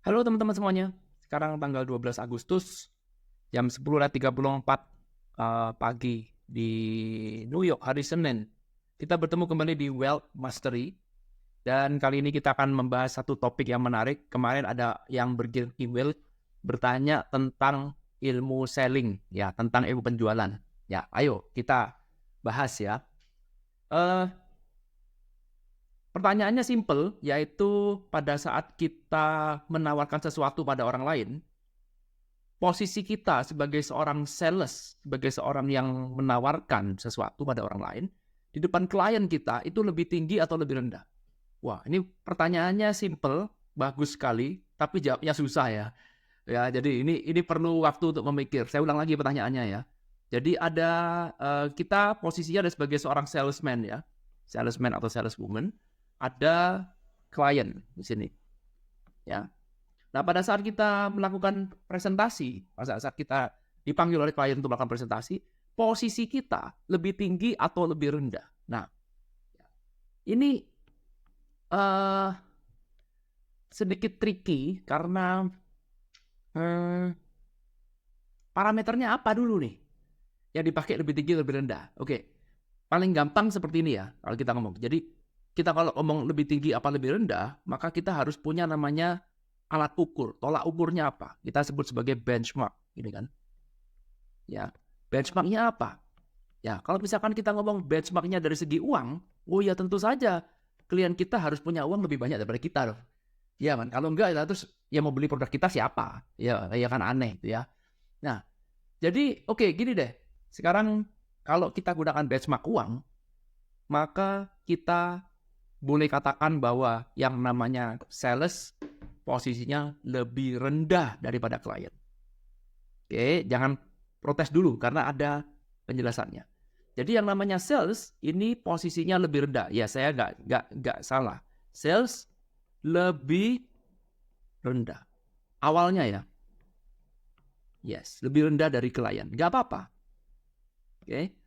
Halo teman-teman semuanya. Sekarang tanggal 12 Agustus jam 10.34 pagi di New York hari Senin. Kita bertemu kembali di Wealth Mastery dan kali ini kita akan membahas satu topik yang menarik. Kemarin ada yang berkirim email bertanya tentang ilmu selling, ya, tentang ilmu penjualan. Ya, ayo kita bahas ya. Eh Pertanyaannya simple, yaitu pada saat kita menawarkan sesuatu pada orang lain, posisi kita sebagai seorang sales, sebagai seorang yang menawarkan sesuatu pada orang lain, di depan klien kita itu lebih tinggi atau lebih rendah? Wah, ini pertanyaannya simple, bagus sekali, tapi jawabnya susah ya. Ya, jadi ini perlu waktu untuk memikir. Saya ulang lagi pertanyaannya ya. Jadi ada kita posisinya ada sebagai seorang salesman ya, salesman atau saleswoman, ada klien di sini ya. Nah, pada saat kita melakukan presentasi, pada saat kita dipanggil oleh klien untuk melakukan presentasi, posisi kita lebih tinggi atau lebih rendah. Nah, ini uh, sedikit tricky karena parameternya apa dulu nih yang dipakai lebih tinggi lebih rendah. Oke, paling gampang seperti ini ya kalau kita ngomong. Jadi kita kalau ngomong lebih tinggi apa lebih rendah, maka kita harus punya namanya alat ukur. Tolak ukurnya apa? Kita sebut sebagai benchmark, ini kan. Ya, benchmarknya apa? Ya, kalau misalkan kita ngomong benchmarknya dari segi uang, oh ya tentu saja klien kita harus punya uang lebih banyak daripada kita loh. Ya kan, kalau enggak ya terus ya mau beli produk kita siapa? Ya kan aneh gitu ya. Nah, jadi oke, gini deh. Sekarang kalau kita gunakan benchmark uang, maka kita boleh katakan bahwa yang namanya sales posisinya lebih rendah daripada klien. Oke, jangan protes dulu karena ada penjelasannya. Jadi yang namanya sales ini posisinya lebih rendah. Ya, saya nggak salah. Sales lebih rendah. Awalnya ya, yes, lebih rendah dari klien. Nggak apa-apa. Oke.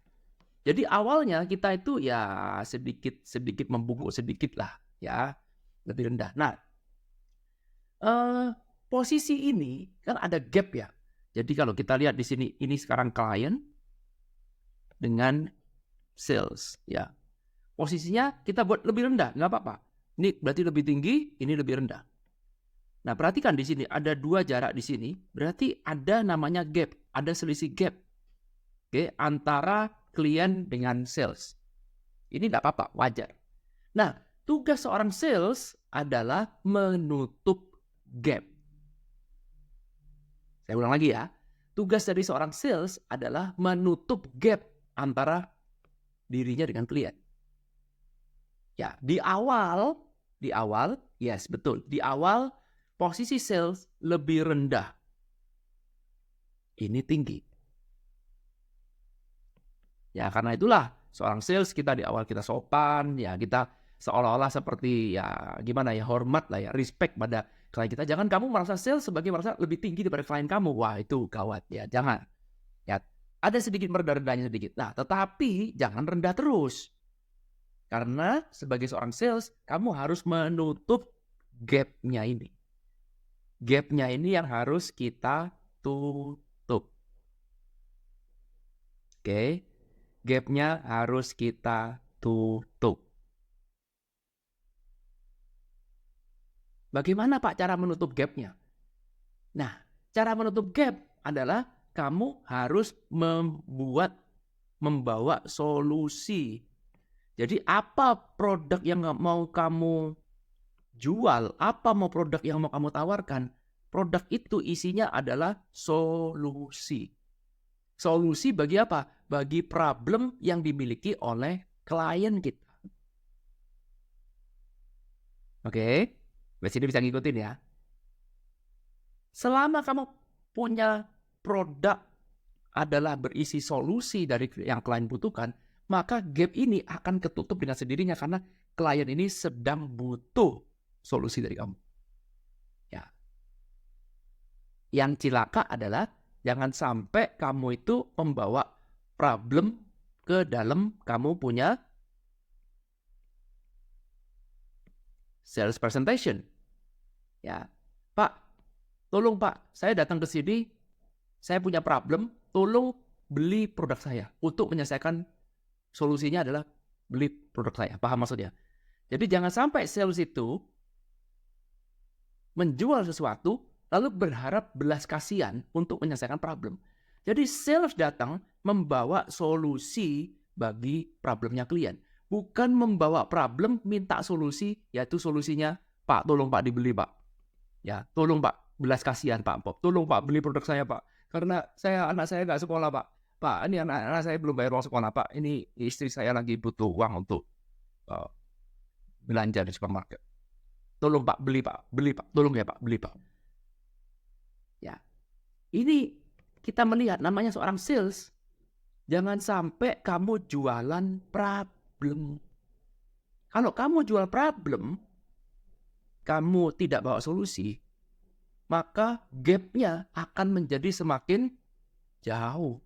Jadi awalnya kita itu ya sedikit membungkuk sedikit lah, ya, lebih rendah. Nah, posisi ini kan ada gap ya. Jadi kalau kita lihat di sini, ini sekarang klien dengan sales, ya. Posisinya kita buat lebih rendah, nggak apa-apa. Ini berarti lebih tinggi, ini lebih rendah. Nah, perhatikan di sini ada dua jarak di sini, berarti ada namanya gap, ada selisih gap, oke, antara klien dengan sales. Ini nggak apa-apa, wajar. Nah, tugas seorang sales adalah menutup gap. Saya ulang lagi ya. Tugas dari seorang sales adalah menutup gap antara dirinya dengan klien. Ya, di awal, yes betul. Di awal posisi sales lebih rendah. Ini tinggi. Ya, karena itulah seorang sales kita di awal kita sopan, ya kita seolah-olah seperti ya gimana ya, hormat lah ya, respect pada klien kita. Jangan kamu merasa sales sebagai merasa lebih tinggi daripada klien kamu. Wah, itu gawat ya. Jangan. Ya, ada sedikit merendah-rendahnya sedikit. Nah, tetapi jangan rendah terus. Karena sebagai seorang sales, kamu harus menutup gap-nya ini. Gap-nya ini yang harus kita tutup. Oke, gap-nya harus kita tutup. Bagaimana Pak cara menutup gap-nya? Nah, cara menutup gap adalah kamu harus membawa solusi. Jadi apa produk yang mau kamu jual, apa mau produk yang mau kamu tawarkan, produk itu isinya adalah solusi. Solusi bagi apa? Bagi problem yang dimiliki oleh klien kita. Oke, di sini bisa ngikutin ya. Selama kamu punya produk adalah berisi solusi dari yang klien butuhkan, maka gap ini akan ketutup dengan sendirinya karena klien ini sedang butuh solusi dari kamu. Ya. Yang cilaka adalah jangan sampai kamu itu membawa problem ke dalam kamu punya sales presentation. Ya, Pak, tolong Pak, saya datang ke sini, saya punya problem, tolong beli produk saya. Untuk menyelesaikan solusinya adalah beli produk saya. Paham maksudnya? Jadi jangan sampai sales itu menjual sesuatu lalu berharap belas kasihan untuk menyelesaikan problem. Jadi sales datang membawa solusi bagi problemnya klien. Bukan membawa problem, minta solusi, yaitu solusinya, Pak, tolong Pak dibeli Pak. Ya, tolong Pak, belas kasihan Pak Pop. Tolong Pak, beli produk saya Pak. Karena anak saya nggak sekolah Pak. Pak, ini anak saya belum bayar uang sekolah Pak. Ini istri saya lagi butuh uang untuk belanja di supermarket. Tolong Pak, beli Pak. Tolong ya Pak, beli Pak. Ya, ini kita melihat namanya seorang sales. Jangan sampai kamu jualan problem. Kalau kamu jual problem, kamu tidak bawa solusi, maka gap-nya akan menjadi semakin jauh.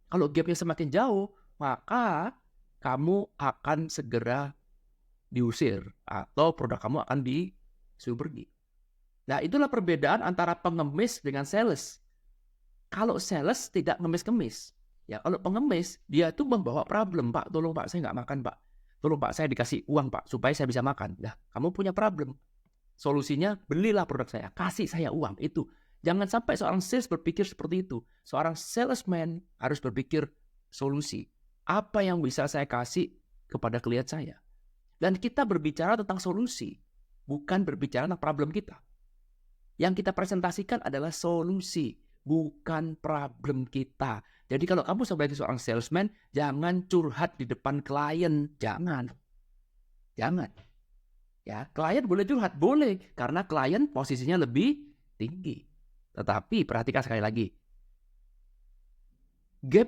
Kalau gap-nya semakin jauh, maka kamu akan segera diusir atau produk kamu akan disuruh pergi. Nah, itulah perbedaan antara pengemis dengan sales. Kalau sales tidak ngemis-ngemis. Ya, kalau pengemis, dia itu membawa problem, Pak. Tolong Pak, saya nggak makan, Pak. Tolong Pak, saya dikasih uang, Pak, supaya saya bisa makan. Nah, kamu punya problem. Solusinya, belilah produk saya. Kasih saya uang. Itu. Jangan sampai seorang sales berpikir seperti itu. Seorang salesman harus berpikir solusi. Apa yang bisa saya kasih kepada klien saya? Dan kita berbicara tentang solusi, bukan berbicara tentang problem kita. Yang kita presentasikan adalah solusi, bukan problem kita. Jadi kalau kamu sebagai seorang salesman, jangan curhat di depan klien. Jangan. Ya, klien boleh curhat, boleh. Karena klien posisinya lebih tinggi. Tetapi perhatikan sekali lagi. Gap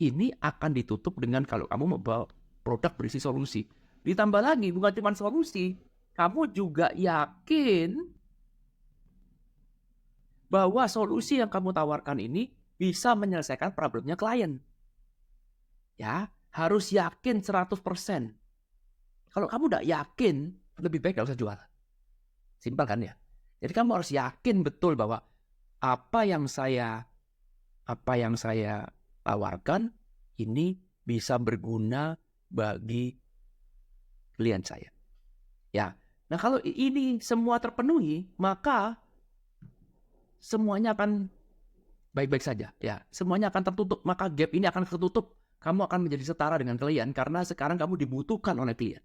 ini akan ditutup dengan kalau kamu membawa produk berisi solusi. Ditambah lagi, bukan cuma solusi. Kamu juga yakin bahwa solusi yang kamu tawarkan ini bisa menyelesaikan problemnya klien. Ya, harus yakin 100%. Kalau kamu tidak yakin, lebih baik tidak usah jual. Simpel kan ya? Jadi kamu harus yakin betul bahwa apa yang saya tawarkan ini bisa berguna bagi klien saya. Ya. Nah, kalau ini semua terpenuhi, maka semuanya akan baik-baik saja. Ya, semuanya akan tertutup. Maka gap ini akan tertutup. Kamu akan menjadi setara dengan klien karena sekarang kamu dibutuhkan oleh klien.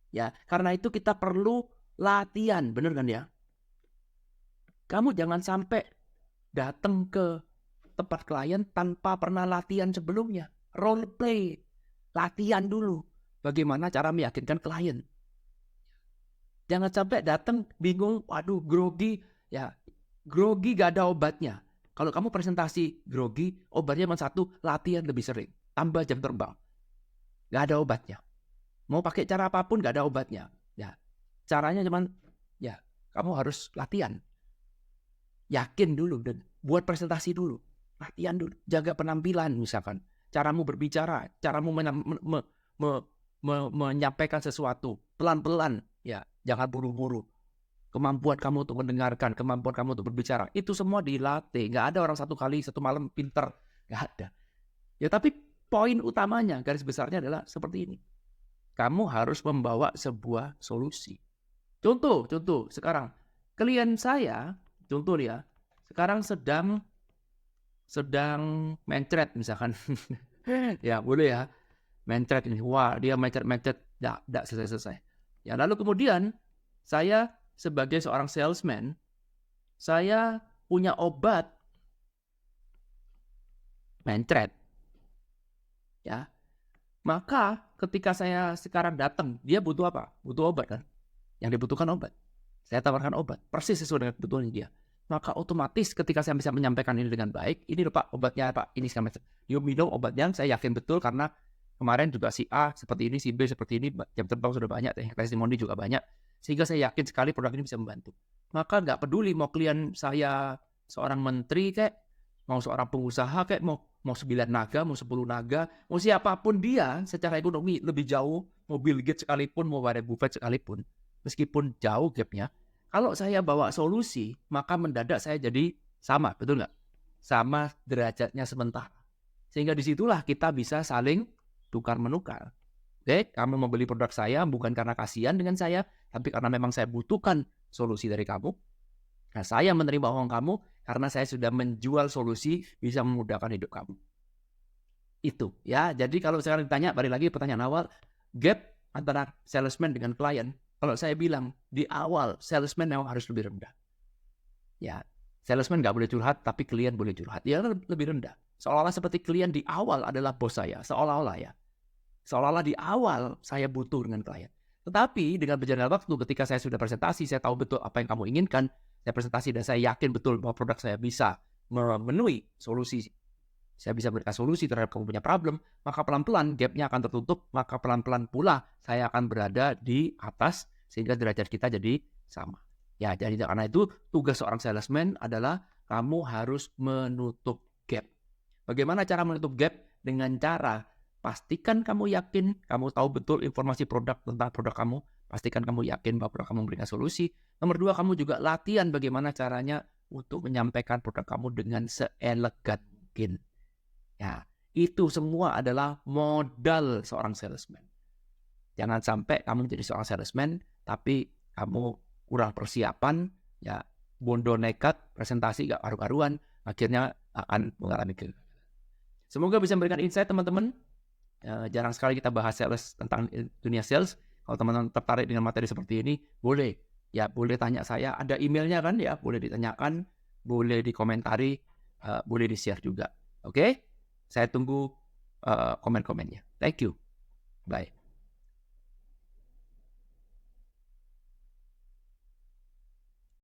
Ya, karena itu kita perlu latihan, benar kan ya? Kamu jangan sampai datang ke tempat klien tanpa pernah latihan sebelumnya. Role play, latihan dulu. Bagaimana cara meyakinkan klien? Jangan sampai datang bingung, waduh grogi, ya grogi gak ada obatnya. Kalau kamu presentasi grogi, obatnya cuma satu, latihan lebih sering, tambah jam terbang. Gak ada obatnya. Mau pakai cara apapun gak ada obatnya. Ya, caranya cuma, ya kamu harus latihan. Yakin dulu dan buat presentasi dulu, latihan dulu, jaga penampilan misalkan, caramu berbicara, caramu menyampaikan sesuatu pelan-pelan, ya jangan buru-buru. Kemampuan kamu untuk mendengarkan, kemampuan kamu untuk berbicara, itu semua dilatih. Gak ada orang satu kali, satu malam pinter. Gak ada. Ya tapi poin utamanya, garis besarnya adalah seperti ini. Kamu harus membawa sebuah solusi. Contoh sekarang. Klien saya, contoh ya, sekarang sedang mencret misalkan. Ya boleh ya. Mencret ini. Wah dia mencret. Tidak selesai. Ya lalu kemudian saya sebagai seorang salesman, saya punya obat mencret. Ya. Maka ketika saya sekarang datang, dia butuh apa? Butuh obat kan? Yang dibutuhkan obat. Saya tawarkan obat, persis sesuai dengan kebutuhan dia. Maka otomatis ketika saya bisa menyampaikan ini dengan baik, ini loh Pak, obatnya Pak, ini segala macam. Dia minum obatnya, saya yakin betul karena kemarin juga si A seperti ini, si B seperti ini, jam terbang sudah banyak, testimoni juga banyak. Sehingga saya yakin sekali produk ini bisa membantu. Maka nggak peduli mau klien saya seorang menteri kayak, mau seorang pengusaha kayak, mau 9 naga, mau 10 naga, mau siapapun dia secara ekonomi lebih jauh, mau Bill Gates sekalipun, mau Warren Buffett sekalipun, meskipun jauh gapnya, Kalau saya bawa solusi, maka mendadak saya jadi sama, betul nggak? Sama derajatnya sementara. Sehingga disitulah kita bisa saling tukar-menukar. Oke, kamu membeli produk saya bukan karena kasihan dengan saya, tapi karena memang saya butuhkan solusi dari kamu. Nah, saya menerima uang kamu karena saya sudah menjual solusi bisa memudahkan hidup kamu. Itu ya. Jadi kalau sekarang ditanya, balik lagi pertanyaan awal, gap antara salesman dengan klien. Kalau saya bilang di awal salesman memang harus lebih rendah. Ya, salesman nggak boleh curhat, tapi klien boleh curhat. Ya lebih rendah. Seolah-olah seperti klien di awal adalah bos saya. Seolah-olah ya. Seolah-olah di awal saya butuh dengan klien. Tetapi dengan berjalannya waktu, ketika saya sudah presentasi, saya tahu betul apa yang kamu inginkan, saya presentasi dan saya yakin betul bahwa produk saya bisa memenuhi solusi, saya bisa berikan solusi terhadap kamu punya problem, maka pelan-pelan gap-nya akan tertutup, maka pelan-pelan pula saya akan berada di atas sehingga derajat kita jadi sama. Ya, jadi karena itu tugas seorang salesman adalah kamu harus menutup gap. Bagaimana cara menutup gap? Dengan cara pastikan kamu yakin, kamu tahu betul informasi produk tentang produk kamu, pastikan kamu yakin bahwa produk kamu memberikan solusi. Nomor 2, kamu juga latihan bagaimana caranya untuk menyampaikan produk kamu dengan seelegan mungkin. Ya, itu semua adalah modal seorang salesman. Jangan sampai kamu menjadi seorang salesman, tapi kamu kurang persiapan, ya bondo nekat, presentasi gak karu-karuan, akhirnya akan mengalami kegagalan. Semoga bisa memberikan insight teman-teman. Jarang sekali kita bahas sales tentang dunia sales. Kalau teman-teman tertarik dengan materi seperti ini, boleh tanya saya. Ada emailnya kan ya, boleh ditanyakan, boleh dikomentari, boleh di-share juga. Oke? Saya tunggu komen-komennya. Thank you. Bye.